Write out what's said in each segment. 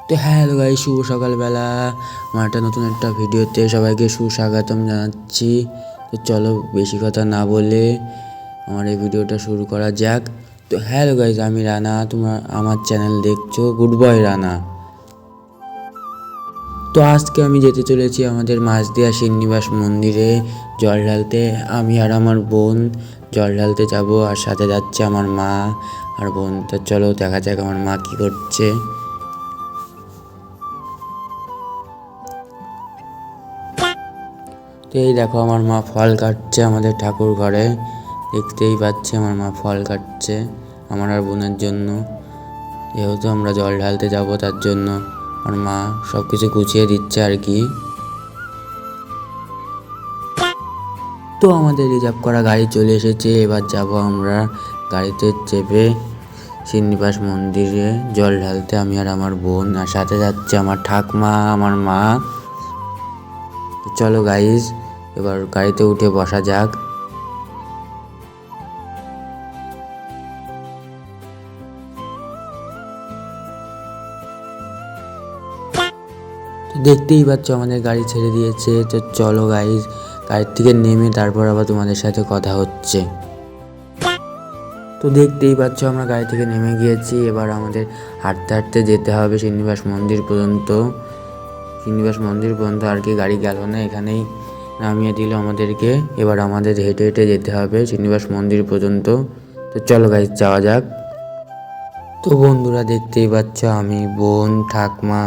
তো hello guys, শুভ সকালবেলা। আমার একটা নতুন একটা ভিডিওতে সবাইকে সুস্বাগতম জানাচ্ছি। তো চলো বেশি কথা না বলে আমার এই ভিডিওটা শুরু করা যাক। তো হ্যালো গাইস, আমি রানা, তোমরা আমার চ্যানেল দেখছো গুড বয় রানা। তো আজকে আমি যেতে চলেছি আমাদের মাঝদিয়া শ্রীনিবাস মন্দিরে জল ঢালতে। আমি আর আমার বোন জল ঢালতে যাবো, আর সাথে যাচ্ছে আমার মা আর বোন। তো চলো দেখা যাক আমার মা কী করছে। তো এই দেখো আমার মা ফল কাটছে আমাদের ঠাকুর ঘরে, দেখতেই পাচ্ছে আমার মা ফল কাটছে আমার আর বোনের জন্য। যেহেতু আমরা জল ঢালতে যাব তার জন্য আমার মা সব কিছু গুছিয়ে দিচ্ছে আর কি। তো আমাদের রিজার্ভ করা গাড়ি চলে এসেছে, এবার যাব আমরা গাড়িতে চেপে শ্রীনিবাস মন্দিরে জল ঢালতে, আমি আর আমার বোন, আর সাথে যাচ্ছে আমার ঠাকমা আমার মা। চলো গাইজ এবার গাড়িতে উঠে বসা যাক। দেখতেই পাচ্ছ আমাদের গাড়ি ছেড়ে দিয়েছে। তো চলো গাইজ গাড়ির থেকে নেমে তারপর আবার তোমাদের সাথে কথা হচ্ছে। তো দেখতেই পাচ্ছ আমরা গাড়ি থেকে নেমে গিয়েছি, এবার আমাদের হাঁটতে হাঁটতে যেতে হবে শ্রীনিবাস মন্দির পর্যন্ত। শ্রীনিবাস মন্দির পর্যন্ত আর কি গাড়ি গেল না, এখানেই নামিয়ে দিল আমাদেরকে। এবার আমাদের হেঁটে হেঁটে যেতে হবে শ্রীনিবাস মন্দির পর্যন্ত। তো চলো গাইজ যাওয়া যাক। তো বন্ধুরা দেখতেই পাচ্ছ আমি, বোন, ঠাকমা,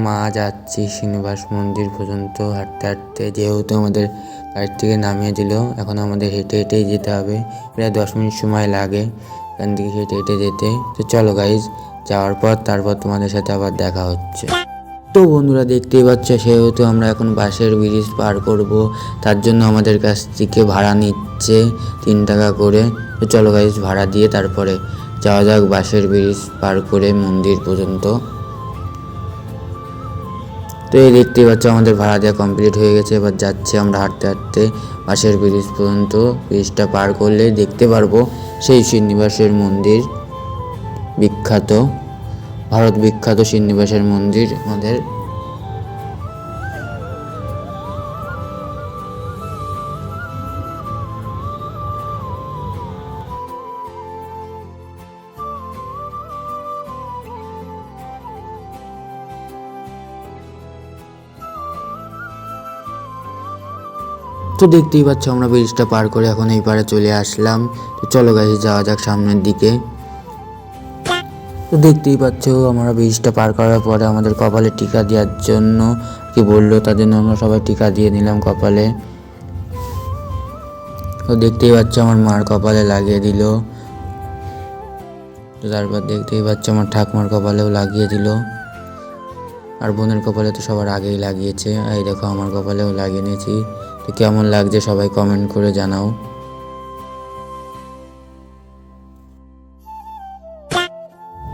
মা যাচ্ছি শ্রীনিবাস মন্দির পর্যন্ত হাঁটতে হাঁটতে। যেহেতু আমাদের গাড়ির থেকে নামিয়ে দিল, এখন আমাদের হেঁটে হেঁটেই যেতে হবে। প্রায় 10 মিনিট সময় লাগে এখান থেকে হেঁটে হেঁটে যেতে। তো চলো গাইজ যাওয়ার পর তারপর তোমাদের সাথে আবার দেখা হচ্ছে। তো বন্ধুরা দেখতেই পাচ্ছ, সেহেতু আমরা এখন বাসের ব্রিজ পার করব, তার জন্য আমাদের কাছ থেকে ভাড়া নিচ্ছে 3 টাকা করে। তো চলো গাইজ ভাড়া দিয়ে তারপরে যাওয়া যাক বাসের ব্রিজ পার করে মন্দির পর্যন্ত। তো এই দেখতেই পাচ্ছ আমাদের ভাড়া দেওয়া কমপ্লিট হয়ে গেছে, এবার যাচ্ছি আমরা হাঁটতে হাঁটতে বাসের ব্রিজ পর্যন্ত। ব্রিজটা পার করলে দেখতে পারবো সেই শ্রীনিবাসের মন্দির, বিখ্যাত, ভারত বিখ্যাত শ্রীনিবাসের মন্দির আমাদের। তো দেখতেই পাচ্ছ আমরা ব্রিজটা পার করে এখন এই পারে চলে আসলাম। তো চলো গাইস যাওয়া যাক সামনের দিকে। তো দেখতেই পাচ্ছ আমরা ব্রিজটা পার করার পরে আমাদের কপালে টিকা দেওয়ার জন্য কি বললো, তার জন্য আমরা সবাই টিকা দিয়ে নিলাম কপালে। তো দেখতেই পাচ্ছ আমার মার কপালে লাগিয়ে দিল। তো তারপর দেখতেই পাচ্ছ আমার ঠাকুমার কপালেও লাগিয়ে দিল, আর বোনের কপালে তো সবার আগেই লাগিয়েছে। এই দেখো আমার কপালেও লাগিয়ে নিয়েছি। তো কেমন লাগছে সবাই কমেন্ট করে জানাও।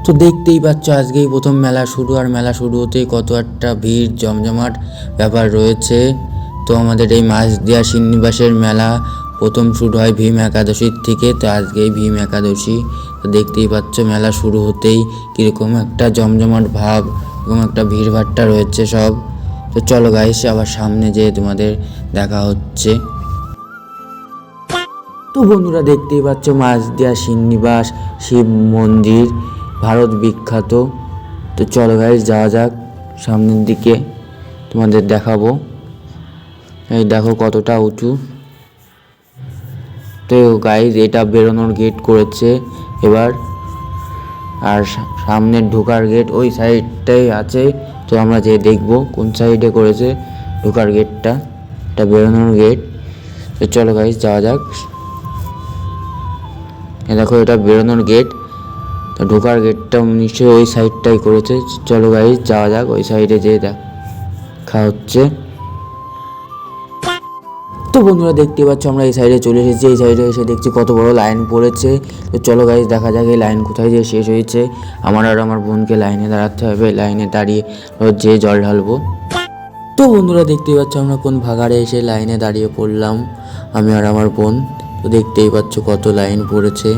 তো দেখতেই পাচ্ছ আজকেই প্রথম মেলা শুরু, আর মেলা শুরু হতেই কত একটা ভিড় জমজমাট ব্যাপার রয়েছে। তো আমাদের এই মাঝদিয়া শ্রীনিবাসের মেলা প্রথম শুরু হয় ভীম একাদশীর থেকে। তো আজকেই ভীম একাদশী। তো দেখতেই পাচ্ছ মেলা শুরু হতেই কীরকম একটা জমজমাট ভাব, এরকম একটা ভিড়ভাট্টা রয়েছে সব। তো চলো গাইস আবার সামনে যেয়ে তোমাদের দেখা হচ্ছে। তো বন্ধুরা দেখতেই পাচ্ছ মাঝদিয়া শ্রীনিবাস শিব মন্দির, ভারত বিখ্যাত। তো চলো গাইস যাওয়া যাক সামনের দিকে, তোমাদের দেখাবো। এই দেখো কতটা উঁচু। তো গাইস এটা বেরোনোর গেট করেছে এবার, আর সামনের ঢোকার গেট ওই সাইডটাই আছে। তো আমরা যে দেখবো কোন সাইডে করেছে ঢোকার গেটটা, এটা বেরোনোর গেট। তো চলো গাইস যাওয়া যাক। দেখো এটা বেরোনোর গেট, তো ঢোকার গেটটা নিশ্চয়ই ওই সাইডটাই করেছে। চলো গাইস যাওয়া যাক ওই সাইডে যেয়ে দেখা হচ্ছে। তো বন্ধুরা দেখতে পাচ্ছ আমরা এই সাইডে চলে এসেছি। এই সাইডে এসে দেখছি কত বড় লাইন পড়েছে। তো চলো গাইস দেখা যাক এই লাইন কোথায় যেয়ে শেষ হয়েছে। আমার আর আমার বোনকে লাইনে দাঁড়াতে হবে, লাইনে দাঁড়িয়ে যে জল ঢালবো। তো বন্ধুরা দেখতেই পাচ্ছ আমরা কোন ভাগাড়ে এসে লাইনে দাঁড়িয়ে পড়লাম, আমি আর আমার বোন। তো দেখতেই পাচ্ছ কত লাইন পড়েছে।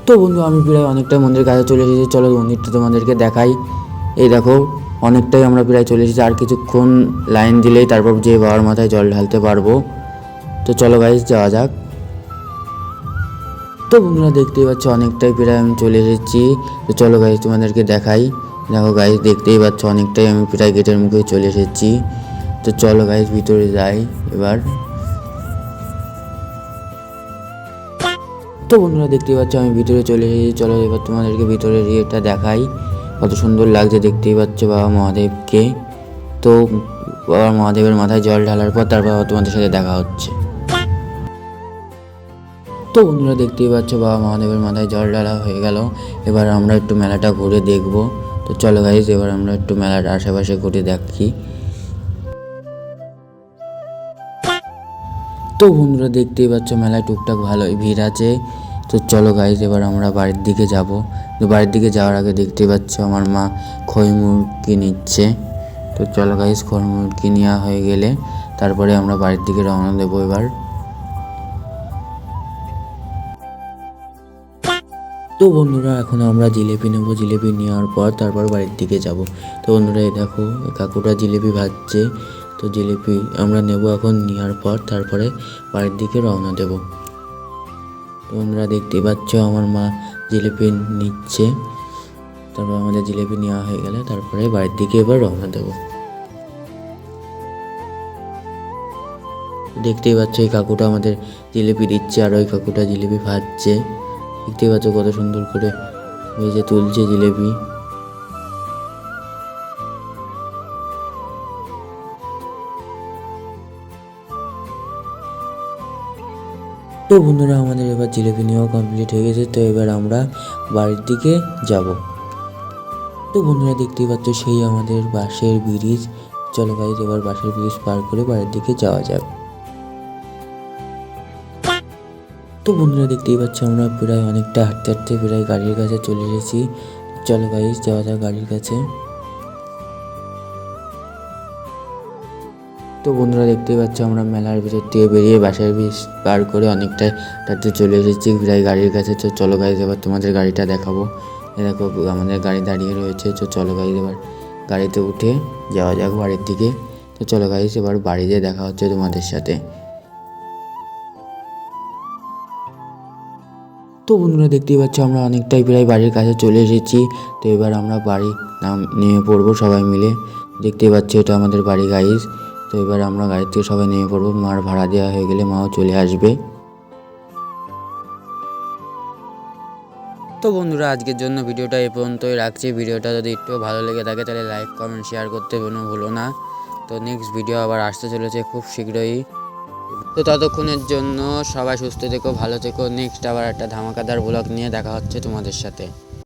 তো বন্ধু আমি প্রায় অনেকটাই মন্দিরের কাছে চলে এসেছি, চলো মন্দিরটা তোমাদেরকে দেখাই। এই দেখো অনেকটাই আমরা প্রায় চলে এসেছি, আর কিছুক্ষণ লাইন দিলেই তারপর যে বাবার মাথায় জল ঢালতে পারবো। তো চলো গাইস যাওয়া যাক। তো বন্ধুরা দেখতেই পাচ্ছ অনেকটাই প্রায় আমি চলে এসেছি। তো চলো গাইস তোমাদেরকে দেখাই। দেখো গাইস দেখতেই পাচ্ছ অনেকটাই আমি প্রায় গেটের মুখে চলে এসেছি। তো চলো গাইস ভিতরে যাই এবার। তো বন্ধুরা দেখতেই পাচ্ছ আমি ভিতরে চলে এসেছি, চলো এবার তোমাদেরকে ভিতরের ইয়েটা দেখাই। কত সুন্দর লাগছে দেখতেই পাচ্ছ বাবা মহাদেবকে। তো বাবা মহাদেবের মাথায় জল ঢালার পর তারপর তোমাদের সাথে দেখা হচ্ছে। তো বন্ধুরা দেখতেই পাচ্ছ বাবা মহাদেবের মাথায় জল ঢালা হয়ে গেল। এবার আমরা একটু মেলাটা ঘুরে দেখব। তো চলো গাইজ এবার আমরা একটু মেলার আশেপাশে ঘুরে দেখি। তো বন্ধুরা দেখতেই পাচ্ছ মেলায় টুকটাক ভালোই ভিড় আছে। তো চলো গাইজ এবার আমরা বাড়ির দিকে যাব। তো বাড়ির দিকে যাওয়ার আগে দেখতে পাচ্ছ আমার মা খই মুরগি নিচ্ছে। তো চলো গাইজ খই মুরগি নেওয়া হয়ে গেলে তারপরে আমরা বাড়ির দিকে রওনা দেবো এবার। তো বন্ধুরা এখন আমরা জিলেপি নেব, জিলেপি নেওয়ার পর তারপর বাড়ির দিকে যাব। তো বন্ধুরা এই দেখো কাকুটা জিলেপি ভাজছে। তো জিলেপি আমরা নেব এখন, নেওয়ার পর তারপরে বাড়ির দিকে রওনা দেব। তো বন্ধুরা দেখতেই পাচ্ছ আমার মা জিলেপি নিচ্ছে। তারপর আমাদের জিলেপি নেওয়া হয়ে গেলে তারপরে বাড়ির দিকে এবার রওনা দেব। দেখতেই পাচ্ছ এই কাকুটা আমাদের জিলেপি দিচ্ছে আর ওই কাকুটা জিলেপি ভাজছে। দেখতেই পাচ্ছ কত সুন্দর করে ভেজে তুলছে জিলেপি। তো বন্ধুরা আমাদের এবার জিলেপি নেওয়া কমপ্লিট হয়ে গেছে। তো এবার আমরা বাড়ির দিকে যাব। তো বন্ধুরা দেখতেই পাচ্ছ সেই আমাদের বাঁশের ব্রিজ। চলো গাইজ এবার বাঁশের ব্রিজ পার করে বাড়ির দিকে যাওয়া যাক। তো বন্ধুরা দেখতেই পাচ্ছ আমরা প্রায় অনেকটা হাঁটতে হাঁটতে প্রায় গাড়ির কাছে চলে এসেছি। চলো গাইজ যাওয়া যাক গাড়ির কাছে। তো বন্ধুরা দেখতেই পাচ্ছ আমরা মেলার ভিতর দিয়ে বেরিয়ে বাঁশের ব্রিজ পার করে অনেকটা হাঁটতে চলে এসেছি প্রায় গাড়ির কাছে। তো চলো গাইজ এবার তোমাদের গাড়িটা দেখাবো। দেখো আমাদের গাড়ি দাঁড়িয়ে রয়েছে। তো চলো গাইজ এবার গাড়িতে উঠে যাওয়া যাক বাড়ির দিকে। তো চলো গাইজ এবার বাড়িতে দেখা হচ্ছে তোমাদের সাথে। তো বন্ধুরা দেখতেই পাচ্ছ আমরা অনেকটাই প্রায় বাড়ির কাছে চলে এসেছি। তো এবার আমরা বাড়ি নেমে পড়বো সবাই মিলে। দেখতেই পাচ্ছ এটা আমাদের বাড়ি গাইজ। তো এবার আমরা গাড়ি থেকে সবাই নেমে পড়বো, মার ভাড়া দেওয়া হয়ে গেলে মাও চলে আসবে। তো বন্ধুরা আজকের জন্য ভিডিওটা এই পর্যন্তই রাখছি। ভিডিওটা যদি একটু ভালো লেগে থাকে তাহলে লাইক কমেন্ট শেয়ার করতে ভুলো না। তো নেক্সট ভিডিও আবার আসতে চলেছে খুব শীঘ্রই। তো ততক্ষণের জন্য সবাই সুস্থ থেকো, ভালো থেকো। নেক্সট আবার একটা ধামাকাদার ব্লগ নিয়ে দেখা হচ্ছে তোমাদের সাথে।